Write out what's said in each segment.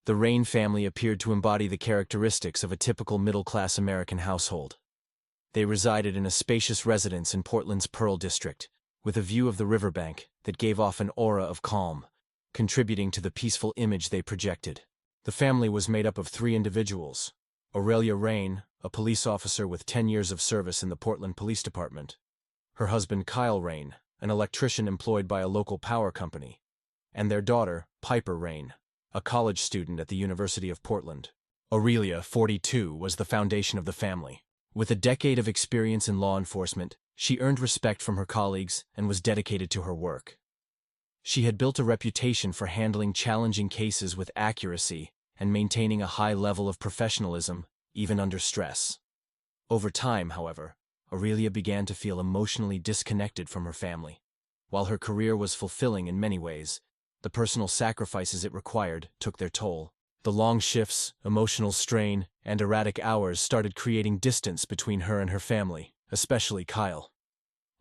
The Rain family appeared to embody the characteristics of a typical middle-class American household. They resided in a spacious residence in Portland's Pearl District, with a view of the riverbank that gave off an aura of calm, contributing to the peaceful image they projected. The family was made up of 3 individuals: Aurelia Rain, a police officer with 10 years of service in the Portland Police Department; her husband Kyle Rain, an electrician employed by a local power company; and their daughter, Piper Rain, a college student at the University of Portland. Aurelia, 42, was the foundation of the family. With a decade of experience in law enforcement, she earned respect from her colleagues and was dedicated to her work. She had built a reputation for handling challenging cases with accuracy and maintaining a high level of professionalism, even under stress. Over time, however, Aurelia began to feel emotionally disconnected from her family. While her career was fulfilling in many ways, the personal sacrifices it required took their toll. The long shifts, emotional strain, and erratic hours started creating distance between her and her family, especially Kyle.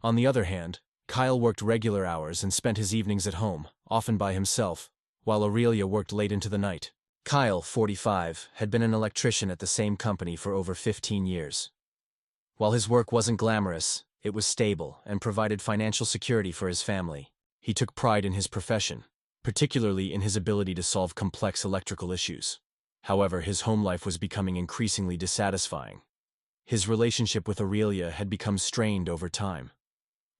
On the other hand, Kyle worked regular hours and spent his evenings at home, often by himself, while Aurelia worked late into the night. Kyle, 45, had been an electrician at the same company for over 15 years. While his work wasn't glamorous, it was stable and provided financial security for his family. He took pride in his profession, particularly in his ability to solve complex electrical issues. However, his home life was becoming increasingly dissatisfying. His relationship with Aurelia had become strained over time.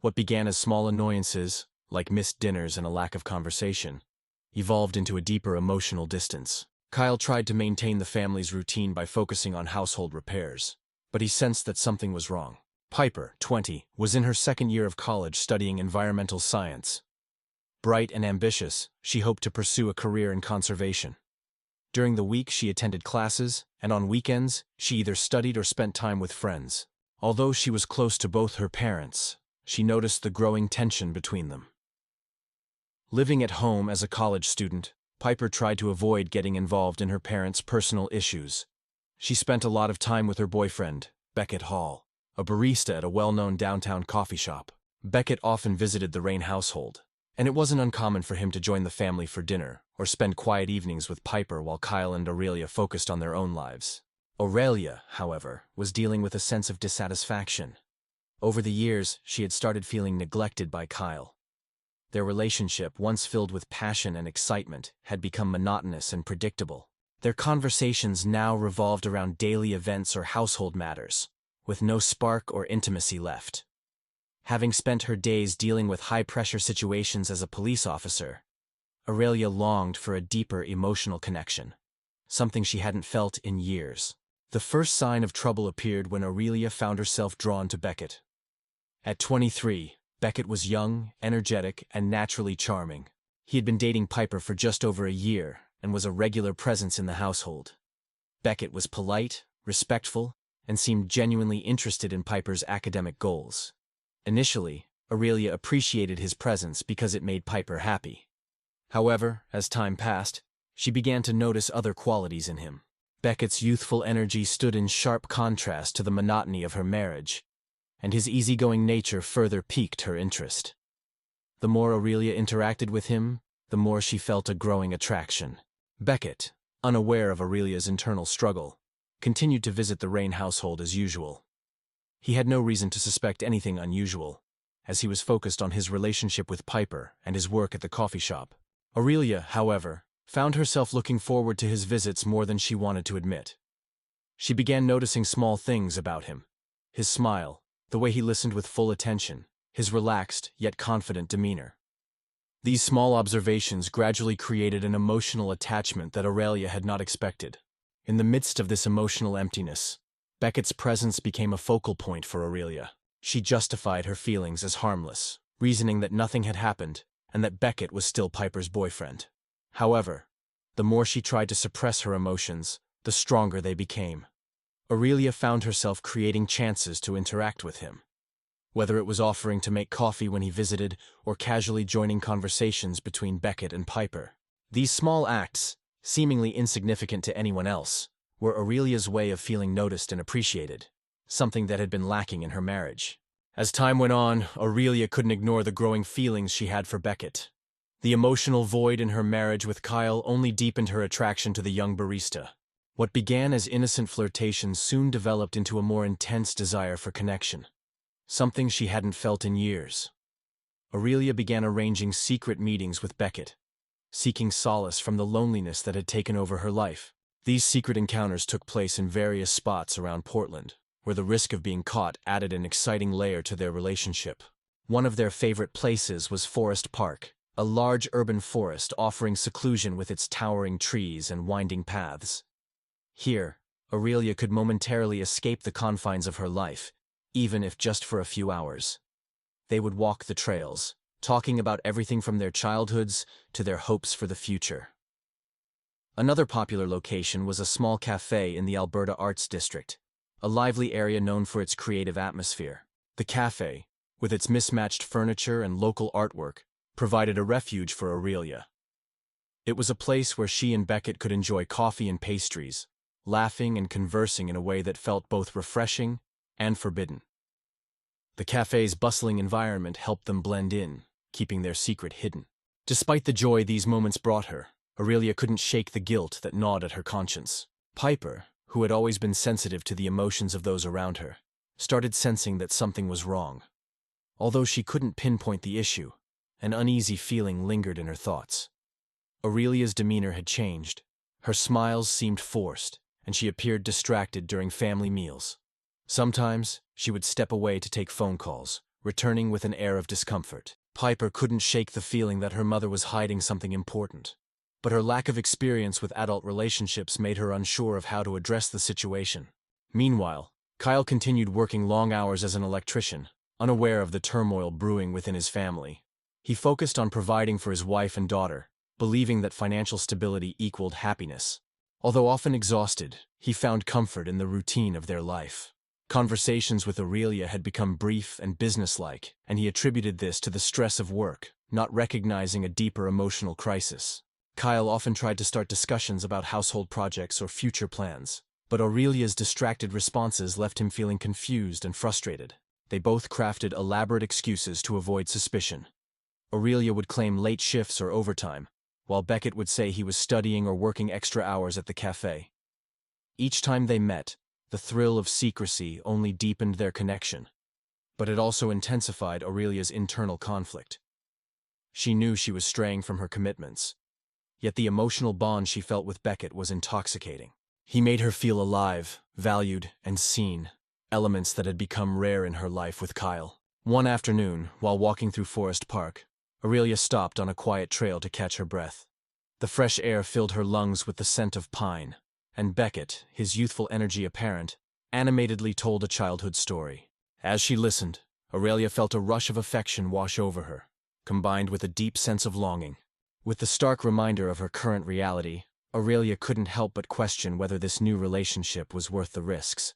What began as small annoyances, like missed dinners and a lack of conversation, evolved into a deeper emotional distance. Kyle tried to maintain the family's routine by focusing on household repairs, but he sensed that something was wrong. Piper, 20, was in her second year of college studying environmental science. Bright and ambitious, she hoped to pursue a career in conservation. During the week, she attended classes, and on weekends, she either studied or spent time with friends. Although she was close to both her parents, she noticed the growing tension between them. Living at home as a college student, Piper tried to avoid getting involved in her parents' personal issues. She spent a lot of time with her boyfriend, Beckett Hall, a barista at a well-known downtown coffee shop. Beckett often visited the Rain household, and it wasn't uncommon for him to join the family for dinner or spend quiet evenings with Piper while Kyle and Aurelia focused on their own lives. Aurelia, however, was dealing with a sense of dissatisfaction. Over the years, she had started feeling neglected by Kyle. Their relationship, once filled with passion and excitement, had become monotonous and predictable. Their conversations now revolved around daily events or household matters, with no spark or intimacy left. Having spent her days dealing with high-pressure situations as a police officer, Aurelia longed for a deeper emotional connection, something she hadn't felt in years. The first sign of trouble appeared when Aurelia found herself drawn to Beckett. At 23, Beckett was young, energetic, and naturally charming. He had been dating Piper for just over a year and was a regular presence in the household. Beckett was polite, respectful, and seemed genuinely interested in Piper's academic goals. Initially, Aurelia appreciated his presence because it made Piper happy. However, as time passed, she began to notice other qualities in him. Beckett's youthful energy stood in sharp contrast to the monotony of her marriage, and his easygoing nature further piqued her interest. The more Aurelia interacted with him, the more she felt a growing attraction. Beckett, unaware of Aurelia's internal struggle, continued to visit the Rain household as usual. He had no reason to suspect anything unusual, as he was focused on his relationship with Piper and his work at the coffee shop. Aurelia, however, found herself looking forward to his visits more than she wanted to admit. She began noticing small things about him: his smile, the way he listened with full attention, his relaxed yet confident demeanor. These small observations gradually created an emotional attachment that Aurelia had not expected. In the midst of this emotional emptiness, Beckett's presence became a focal point for Aurelia. She justified her feelings as harmless, reasoning that nothing had happened and that Beckett was still Piper's boyfriend. However, the more she tried to suppress her emotions, the stronger they became. Aurelia found herself creating chances to interact with him. Whether it was offering to make coffee when he visited or casually joining conversations between Beckett and Piper. These small acts, seemingly insignificant to anyone else, were Aurelia's way of feeling noticed and appreciated, something that had been lacking in her marriage. As time went on, Aurelia couldn't ignore the growing feelings she had for Beckett. The emotional void in her marriage with Kyle only deepened her attraction to the young barista. What began as innocent flirtations soon developed into a more intense desire for connection, something she hadn't felt in years. Aurelia began arranging secret meetings with Beckett, seeking solace from the loneliness that had taken over her life. These secret encounters took place in various spots around Portland, where the risk of being caught added an exciting layer to their relationship. One of their favorite places was Forest Park, a large urban forest offering seclusion with its towering trees and winding paths. Here, Aurelia could momentarily escape the confines of her life, even if just for a few hours. They would walk the trails, talking about everything from their childhoods to their hopes for the future. Another popular location was a small cafe in the Alberta Arts District, a lively area known for its creative atmosphere. The cafe, with its mismatched furniture and local artwork, provided a refuge for Aurelia. It was a place where she and Beckett could enjoy coffee and pastries, laughing and conversing in a way that felt both refreshing and forbidden. The cafe's bustling environment helped them blend in, keeping their secret hidden. Despite the joy these moments brought her, Aurelia couldn't shake the guilt that gnawed at her conscience. Piper, who had always been sensitive to the emotions of those around her, started sensing that something was wrong. Although she couldn't pinpoint the issue, an uneasy feeling lingered in her thoughts. Aurelia's demeanor had changed. Her smiles seemed forced, and she appeared distracted during family meals. Sometimes, she would step away to take phone calls, returning with an air of discomfort. Piper couldn't shake the feeling that her mother was hiding something important, but her lack of experience with adult relationships made her unsure of how to address the situation. Meanwhile, Kyle continued working long hours as an electrician, unaware of the turmoil brewing within his family. He focused on providing for his wife and daughter, believing that financial stability equaled happiness. Although often exhausted, he found comfort in the routine of their life. Conversations with Aurelia had become brief and businesslike, and he attributed this to the stress of work, not recognizing a deeper emotional crisis. Kyle often tried to start discussions about household projects or future plans, but Aurelia's distracted responses left him feeling confused and frustrated. They both crafted elaborate excuses to avoid suspicion. Aurelia would claim late shifts or overtime, while Beckett would say he was studying or working extra hours at the cafe. Each time they met, the thrill of secrecy only deepened their connection, but it also intensified Aurelia's internal conflict. She knew she was straying from her commitments, yet the emotional bond she felt with Beckett was intoxicating. He made her feel alive, valued, and seen, elements that had become rare in her life with Kyle. One afternoon, while walking through Forest Park, Aurelia stopped on a quiet trail to catch her breath. The fresh air filled her lungs with the scent of pine, and Beckett, his youthful energy apparent, animatedly told a childhood story. As she listened, Aurelia felt a rush of affection wash over her, combined with a deep sense of longing. With the stark reminder of her current reality, Aurelia couldn't help but question whether this new relationship was worth the risks.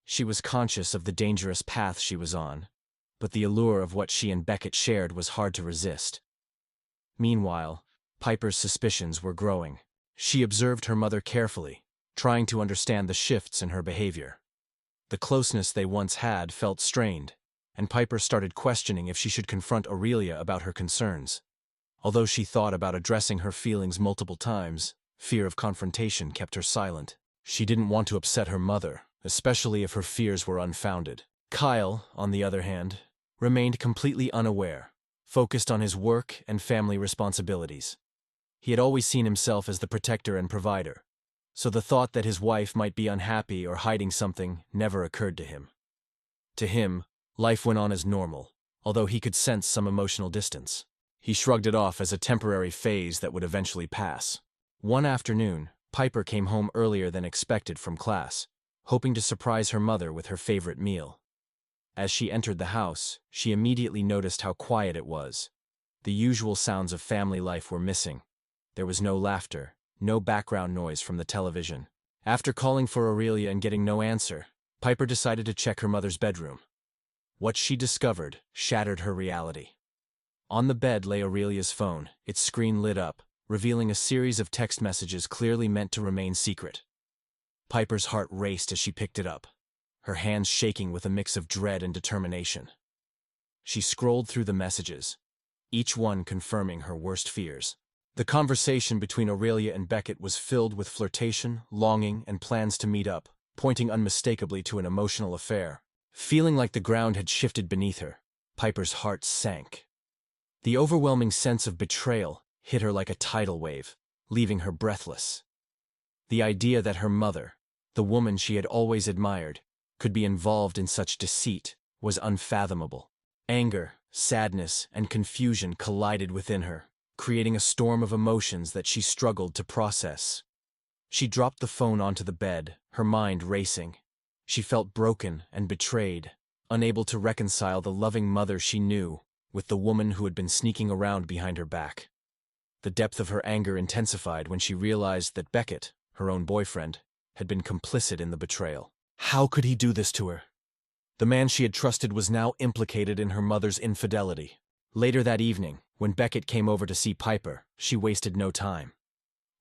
She was conscious of the dangerous path she was on, but the allure of what she and Beckett shared was hard to resist. Meanwhile, Piper's suspicions were growing. She observed her mother carefully, trying to understand the shifts in her behavior. The closeness they once had felt strained, and Piper started questioning if she should confront Aurelia about her concerns. Although she thought about addressing her feelings multiple times, fear of confrontation kept her silent. She didn't want to upset her mother, especially if her fears were unfounded. Kyle, on the other hand, remained completely unaware, focused on his work and family responsibilities. He had always seen himself as the protector and provider, so the thought that his wife might be unhappy or hiding something never occurred to him. To him, life went on as normal, although he could sense some emotional distance. He shrugged it off as a temporary phase that would eventually pass. One afternoon, Piper came home earlier than expected from class, hoping to surprise her mother with her favorite meal. As she entered the house, she immediately noticed how quiet it was. The usual sounds of family life were missing. There was no laughter, no background noise from the television. After calling for Aurelia and getting no answer, Piper decided to check her mother's bedroom. What she discovered shattered her reality. On the bed lay Aurelia's phone, its screen lit up, revealing a series of text messages clearly meant to remain secret. Piper's heart raced as she picked it up, her hands shaking with a mix of dread and determination. She scrolled through the messages, each one confirming her worst fears. The conversation between Aurelia and Beckett was filled with flirtation, longing, and plans to meet up, pointing unmistakably to an emotional affair. Feeling like the ground had shifted beneath her, Piper's heart sank. The overwhelming sense of betrayal hit her like a tidal wave, leaving her breathless. The idea that her mother, the woman she had always admired, could be involved in such deceit was unfathomable. Anger, sadness, and confusion collided within her, creating a storm of emotions that she struggled to process. She dropped the phone onto the bed, her mind racing. She felt broken and betrayed, unable to reconcile the loving mother she knew with the woman who had been sneaking around behind her back. The depth of her anger intensified when she realized that Beckett, her own boyfriend, had been complicit in the betrayal. How could he do this to her? The man she had trusted was now implicated in her mother's infidelity. Later that evening, when Beckett came over to see Piper, she wasted no time.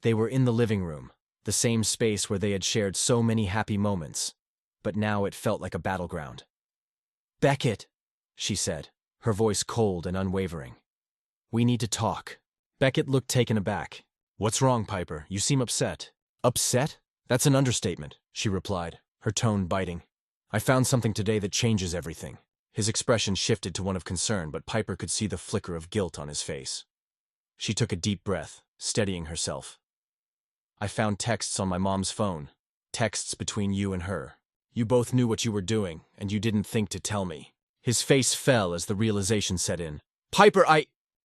They were in the living room, the same space where they had shared so many happy moments, but now it felt like a battleground. "Beckett," she said, her voice cold and unwavering. "We need to talk." Beckett looked taken aback. "What's wrong, Piper? You seem upset." "Upset? That's an understatement," she replied, her tone biting. "I found something today that changes everything." His expression shifted to one of concern, but Piper could see the flicker of guilt on his face. She took a deep breath, steadying herself. "I found texts on my mom's phone. Texts between you and her. You both knew what you were doing, and you didn't think to tell me." His face fell as the realization set in. "Piper,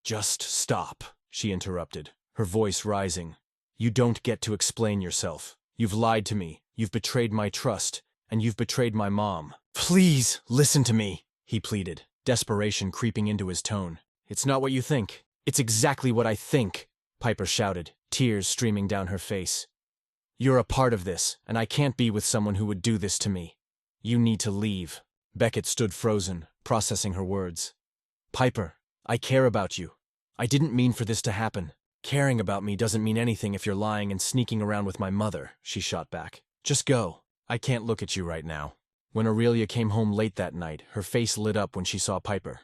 Just stop," she interrupted, her voice rising. "You don't get to explain yourself. You've lied to me, you've betrayed my trust, and you've betrayed my mom. Please, listen to me," he pleaded, desperation creeping into his tone. "It's not what you think. It's exactly what I think," Piper shouted, tears streaming down her face. "You're a part of this, and I can't be with someone who would do this to me. You need to leave." Beckett stood frozen, processing her words. "Piper, I care about you. I didn't mean for this to happen. Caring about me doesn't mean anything if you're lying and sneaking around with my mother," she shot back. "Just go. I can't look at you right now." When Aurelia came home late that night, her face lit up when she saw Piper.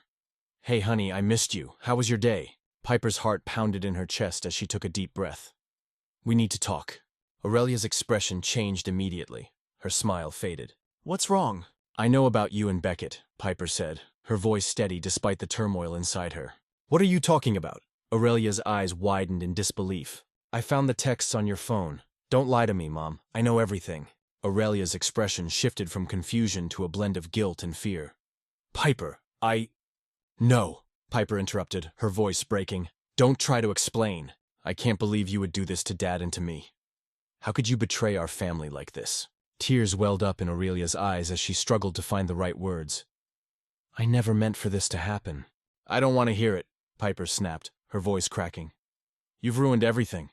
"Hey honey, I missed you. How was your day?" Piper's heart pounded in her chest as she took a deep breath. "We need to talk." Aurelia's expression changed immediately. Her smile faded. "What's wrong?" "I know about you and Beckett," Piper said, her voice steady despite the turmoil inside her. "What are you talking about?" Aurelia's eyes widened in disbelief. "I found the texts on your phone. Don't lie to me, Mom. I know everything." Aurelia's expression shifted from confusion to a blend of guilt and fear. "Piper, No," Piper interrupted, her voice breaking. "Don't try to explain. I can't believe you would do this to Dad and to me. How could you betray our family like this?" Tears welled up in Aurelia's eyes as she struggled to find the right words. "I never meant for this to happen." "I don't want to hear it," Piper snapped, her voice cracking. "You've ruined everything.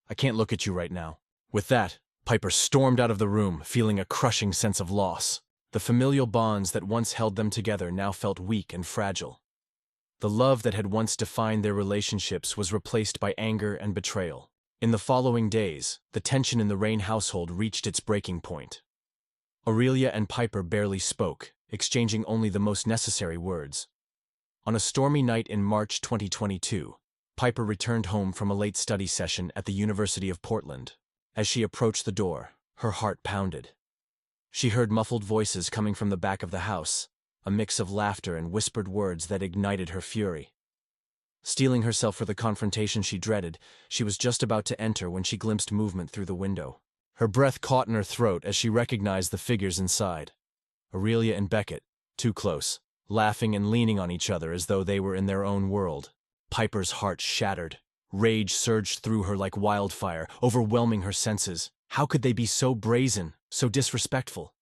I can't look at you right now." With that, Piper stormed out of the room, feeling a crushing sense of loss. The familial bonds that once held them together now felt weak and fragile. The love that had once defined their relationships was replaced by anger and betrayal. In the following days, the tension in the Rain household reached its breaking point. Aurelia and Piper barely spoke, exchanging only the most necessary words. On a stormy night in March 2022, Piper returned home from a late study session at the University of Portland. As she approached the door, her heart pounded. She heard muffled voices coming from the back of the house, a mix of laughter and whispered words that ignited her fury. Steeling herself for the confrontation she dreaded, she was just about to enter when she glimpsed movement through the window. Her breath caught in her throat as she recognized the figures inside. Aurelia and Beckett, too close, laughing and leaning on each other as though they were in their own world. Piper's heart shattered. Rage surged through her like wildfire, overwhelming her senses. How could they be so brazen, so disrespectful?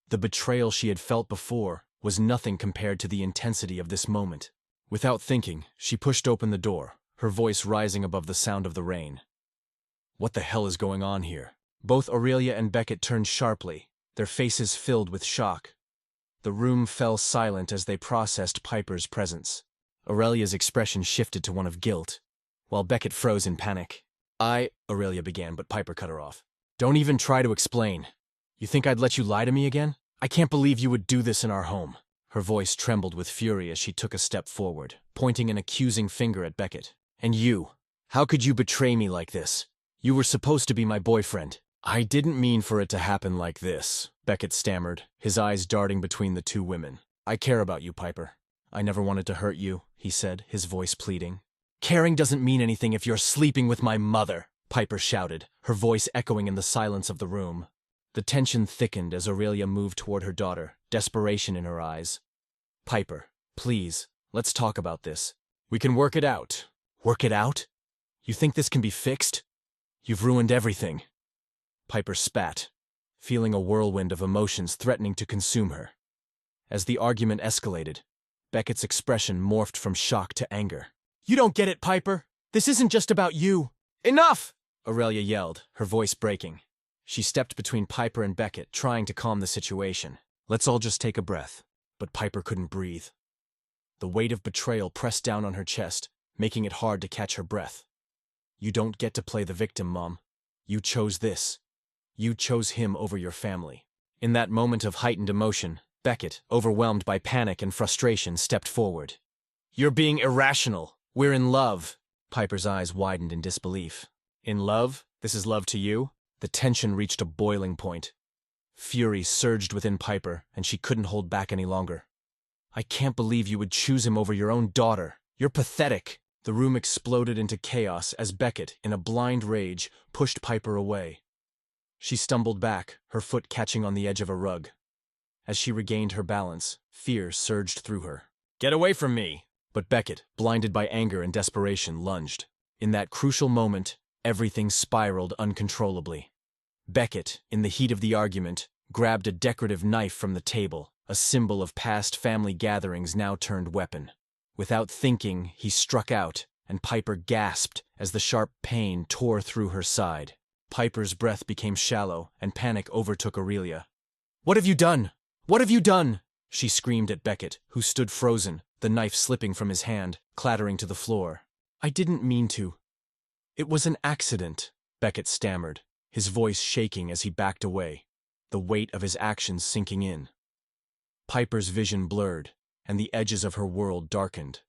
The betrayal she had felt before was nothing compared to the intensity of this moment. Without thinking, she pushed open the door, her voice rising above the sound of the rain. "What the hell is going on here?" Both Aurelia and Beckett turned sharply, their faces filled with shock. The room fell silent as they processed Piper's presence. Aurelia's expression shifted to one of guilt, while Beckett froze in panic. Aurelia began, but Piper cut her off. "Don't even try to explain. You think I'd let you lie to me again? I can't believe you would do this in our home." Her voice trembled with fury as she took a step forward, pointing an accusing finger at Beckett. "And you? How could you betray me like this? You were supposed to be my boyfriend." "I didn't mean for it to happen like this," Beckett stammered, his eyes darting between the two women. "I care about you, Piper. I never wanted to hurt you," he said, his voice pleading. "Caring doesn't mean anything if you're sleeping with my mother," Piper shouted, her voice echoing in the silence of the room. The tension thickened as Aurelia moved toward her daughter, desperation in her eyes. "Piper, please, let's talk about this. We can work it out." "Work it out? You think this can be fixed? You've ruined everything." Piper spat, feeling a whirlwind of emotions threatening to consume her. As the argument escalated, Beckett's expression morphed from shock to anger. "You don't get it, Piper! This isn't just about you!" "Enough!" Aurelia yelled, her voice breaking. She stepped between Piper and Beckett, trying to calm the situation. "Let's all just take a breath." But Piper couldn't breathe. The weight of betrayal pressed down on her chest, making it hard to catch her breath. "You don't get to play the victim, Mom. You chose this. You chose him over your family." In that moment of heightened emotion, Beckett, overwhelmed by panic and frustration, stepped forward. "You're being irrational. We're in love." Piper's eyes widened in disbelief. "In love? This is love to you?" The tension reached a boiling point. Fury surged within Piper, and she couldn't hold back any longer. "I can't believe you would choose him over your own daughter. You're pathetic." The room exploded into chaos as Beckett, in a blind rage, pushed Piper away. She stumbled back, her foot catching on the edge of a rug. As she regained her balance, fear surged through her. "Get away from me!" But Beckett, blinded by anger and desperation, lunged. In that crucial moment, everything spiraled uncontrollably. Beckett, in the heat of the argument, grabbed a decorative knife from the table, a symbol of past family gatherings now turned weapon. Without thinking, he struck out, and Piper gasped as the sharp pain tore through her side. Piper's breath became shallow, and panic overtook Aurelia. "What have you done? What have you done?" she screamed at Beckett, who stood frozen, the knife slipping from his hand, clattering to the floor. "I didn't mean to. It was an accident," Beckett stammered, his voice shaking as he backed away, the weight of his actions sinking in. Piper's vision blurred, and the edges of her world darkened.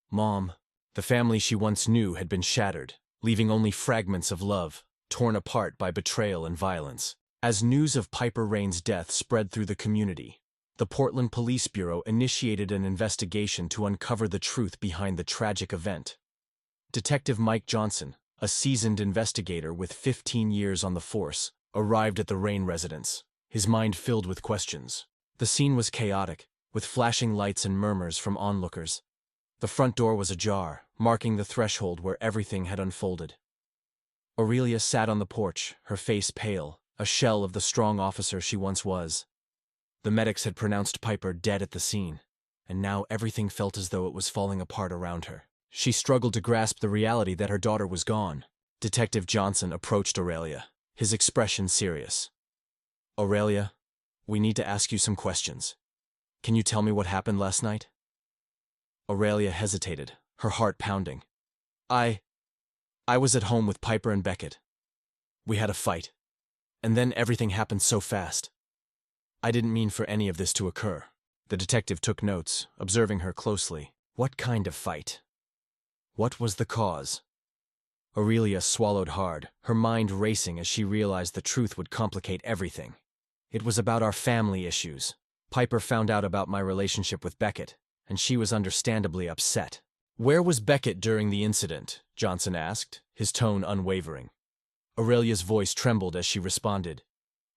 Mom, the family she once knew, had been shattered, leaving only fragments of love, torn apart by betrayal and violence. As news of Piper Rain's death spread through the community, the Portland Police Bureau initiated an investigation to uncover the truth behind the tragic event. Detective Mike Johnson, a seasoned investigator with 15 years on the force, arrived at the Rain residence, his mind filled with questions. The scene was chaotic, with flashing lights and murmurs from onlookers. The front door was ajar, marking the threshold where everything had unfolded. Aurelia sat on the porch, her face pale, a shell of the strong officer she once was. The medics had pronounced Piper dead at the scene, and now everything felt as though it was falling apart around her. She struggled to grasp the reality that her daughter was gone. Detective Johnson approached Aurelia, his expression serious. "Aurelia, we need to ask you some questions. Can you tell me what happened last night?" Aurelia hesitated, her heart pounding. I was at home with Piper and Beckett. We had a fight, and then everything happened so fast. I didn't mean for any of this to occur." The detective took notes, observing her closely. "What kind of fight? What was the cause?" Aurelia swallowed hard, her mind racing as she realized the truth would complicate everything. "It was about our family issues. Piper found out about my relationship with Beckett, and she was understandably upset." "Where was Beckett during the incident?" Johnson asked, his tone unwavering. Aurelia's voice trembled as she responded.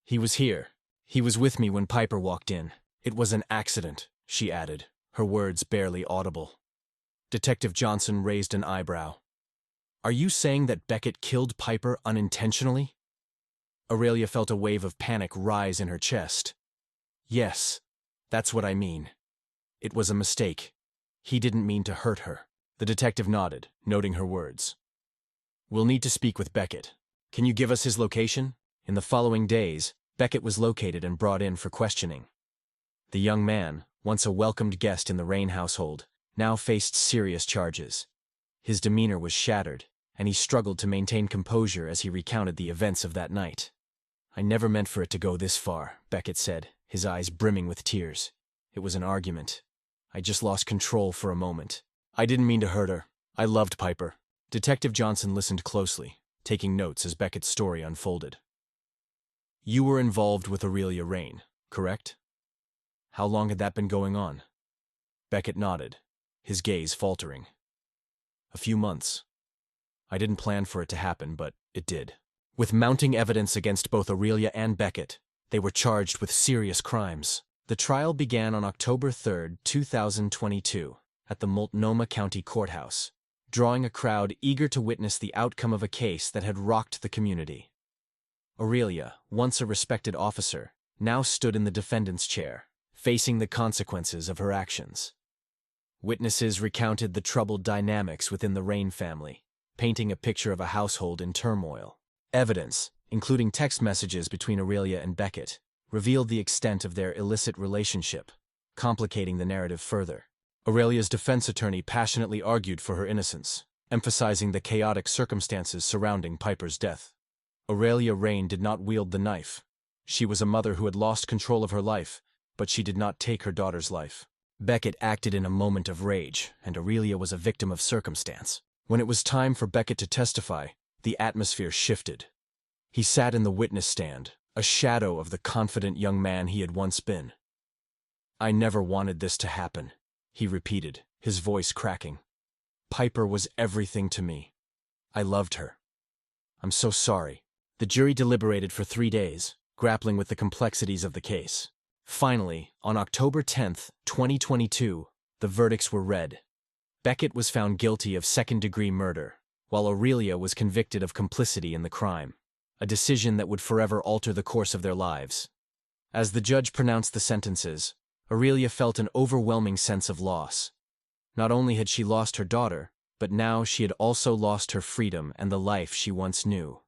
"He was here. He was with me when Piper walked in. It was an accident," she added, her words barely audible. Detective Johnson raised an eyebrow. "Are you saying that Beckett killed Piper unintentionally?" Aurelia felt a wave of panic rise in her chest. "Yes, that's what I mean. It was a mistake. He didn't mean to hurt her." The detective nodded, noting her words. "We'll need to speak with Beckett. Can you give us his location?" In the following days, Beckett was located and brought in for questioning. The young man, once a welcomed guest in the Rain household, now faced serious charges. His demeanor was shattered, and he struggled to maintain composure as he recounted the events of that night. "I never meant for it to go this far," Beckett said, his eyes brimming with tears. It was an argument. I just lost control for a moment. I didn't mean to hurt her. I loved Piper. Detective Johnson listened closely, taking notes as Beckett's story unfolded. You were involved with Aurelia Rain, correct? How long had that been going on? Beckett nodded, his gaze faltering. A few months. I didn't plan for it to happen, but it did. With mounting evidence against both Aurelia and Beckett, they were charged with serious crimes. The trial began on October 3, 2022, at the Multnomah County Courthouse, drawing a crowd eager to witness the outcome of a case that had rocked the community. Aurelia, once a respected officer, now stood in the defendant's chair, facing the consequences of her actions. Witnesses recounted the troubled dynamics within the Rain family, painting a picture of a household in turmoil. Evidence, including text messages between Aurelia and Beckett, revealed the extent of their illicit relationship, complicating the narrative further. Aurelia's defense attorney passionately argued for her innocence, emphasizing the chaotic circumstances surrounding Piper's death. Aurelia Rain did not wield the knife. She was a mother who had lost control of her life, but she did not take her daughter's life. Beckett acted in a moment of rage, and Aurelia was a victim of circumstance. When it was time for Beckett to testify, the atmosphere shifted. He sat in the witness stand, a shadow of the confident young man he had once been. I never wanted this to happen, he repeated, his voice cracking. Piper was everything to me. I loved her. I'm so sorry. The jury deliberated for 3 days, grappling with the complexities of the case. Finally, on October 10, 2022, the verdicts were read. Beckett was found guilty of second-degree murder, while Aurelia was convicted of complicity in the crime, a decision that would forever alter the course of their lives. As the judge pronounced the sentences, Aurelia felt an overwhelming sense of loss. Not only had she lost her daughter, but now she had also lost her freedom and the life she once knew.